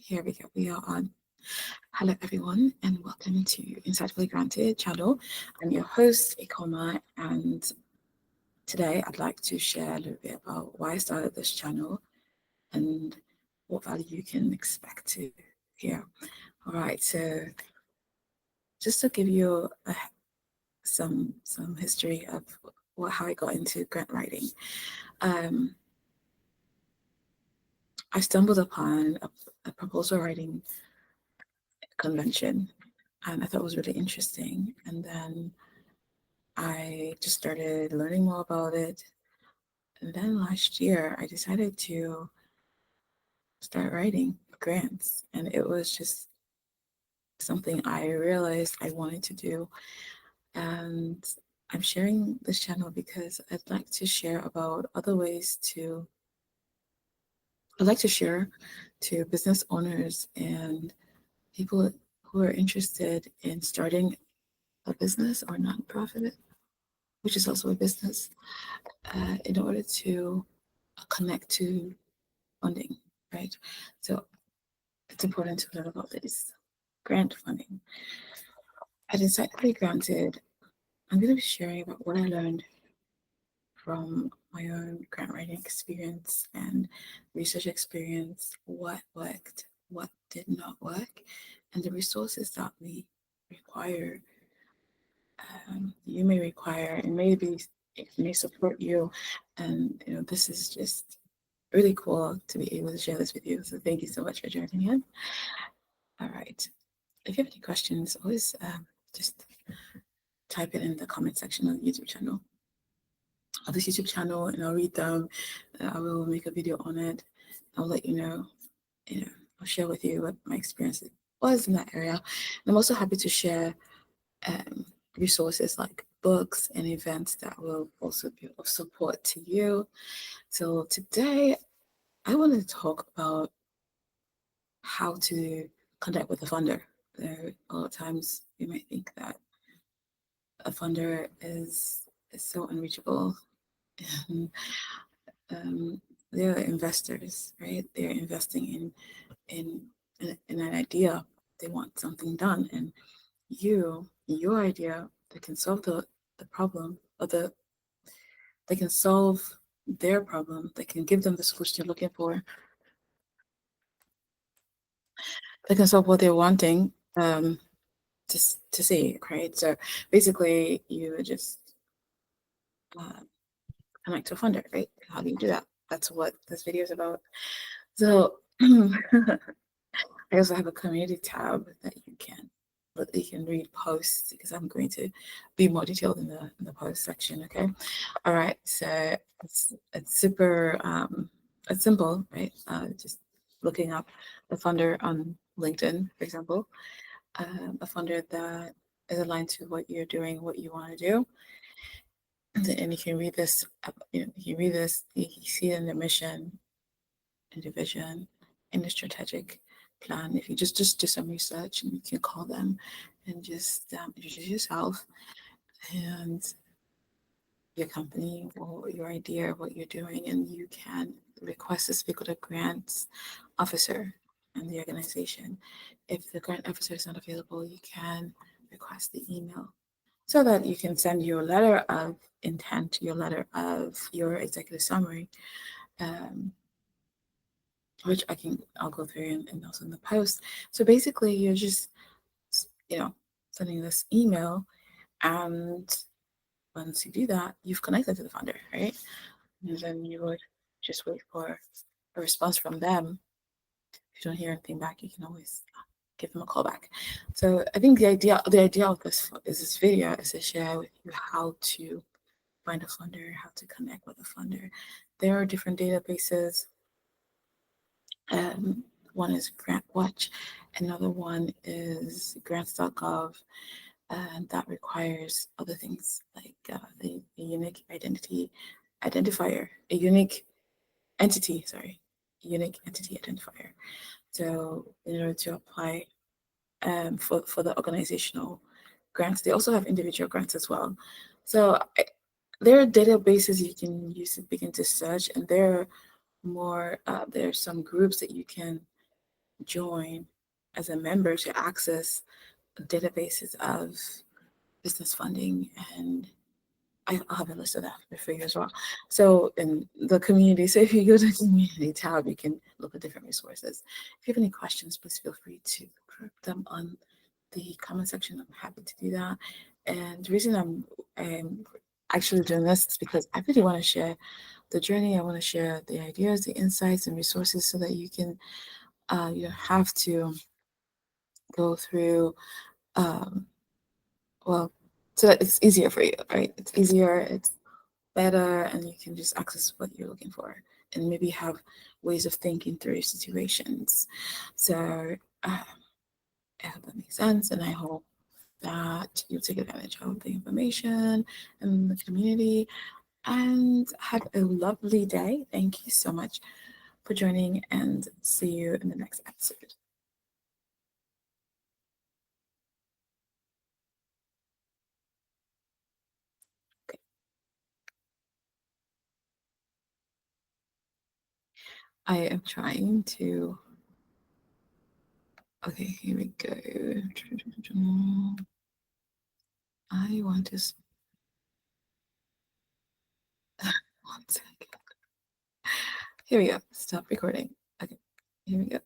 Here we go. We are on. Hello, everyone, and welcome to Insightfully Granted channel. I'm your host, Ikoma, and today I'd like to share a little bit about why I started this channel and what value you can expect to hear. All right, so just to give you some history of how I got into grant writing. Um, I stumbled upon a proposal writing convention, and I thought it was really interesting. And then I just started learning more about it. And then last year, I decided to start writing grants. And it was just something I realized I wanted to do. And I'm sharing this channel because I'd like to share to business owners and people who are interested in starting a business or nonprofit, which is also a business, in order to connect to funding, right? So it's important to learn about this grant funding. At Insightfully Granted, I'm going to be sharing about what I learned from my own grant writing experience and research experience, what worked, what did not work, and the resources that we require, you may require, and maybe it may support you. And this is just really cool to be able to share this with you. So thank you so much for joining in. All right. If you have any questions, always just type it in the comment section on the YouTube channel. Of this YouTube channel, and I'll read them. I will make a video on it. I'll let you know. I'll share with you what my experience was in that area. And I'm also happy to share resources like books and events that will also be of support to you. So today, I want to talk about how to connect with a funder. A lot of times you might think that a funder is so unreachable. And, um, they're investors, right? They're investing in an idea. They want something done, and your idea that can solve the problem, or they can solve their problem. They can give them the solution they're looking for. They can solve what they're wanting. To see, right? So basically, you would just uh, connect to a funder, right? How do you do that? That's what this video is about. So I also have a community tab that you can read posts, because I'm going to be more detailed in the post section. Okay. All right. So it's super it's simple, right? Just looking up a funder on LinkedIn, for example, a funder that is aligned to what you're doing, what you want to do. And you can read this, you see in the mission and the vision and the strategic plan. If you just do some research, and you can call them and just introduce yourself and your company or your idea of what you're doing, and you can request to speak with a grants officer in the organization. If the grant officer is not available, you can request the email so that you can send your letter of intent, your letter of your executive summary, um, which I'll go through and also in the post. So basically, you're just sending this email, and once you do that, you've connected to the funder, right? And then you would just wait for a response from them. If you don't hear anything back, you can always give them a call back. So I think the idea of this video is to share with you how to find a funder, how to connect with a funder. There are different databases. One is GrantWatch, another one is grants.gov, and that requires other things like a unique identifier, a unique entity, unique entity identifier. So in order to apply for the organizational grants, they also have individual grants as well. So there are databases you can use to begin to search, and there are some groups that you can join as a member to access databases of business funding, and I'll have a list of that for you as well. So in the community, so if you go to the community tab, you can look at different resources. If you have any questions, please feel free to put them on the comment section. I'm happy to do that. And the reason I'm actually doing this is because I really want to share the journey. I want to share the ideas, the insights, and resources so that you can you don't have to go through um, well, so that it's easier for you, right? It's easier, it's better, and you can just access what you're looking for and maybe have ways of thinking through situations. So I hope that makes sense, and I hope that you'll take advantage of the information and the community and have a lovely day. Thank you so much for joining, and see you in the next episode. I am trying to. Okay, here we go. I want to. One second. Here we go. Stop recording. Okay, here we go.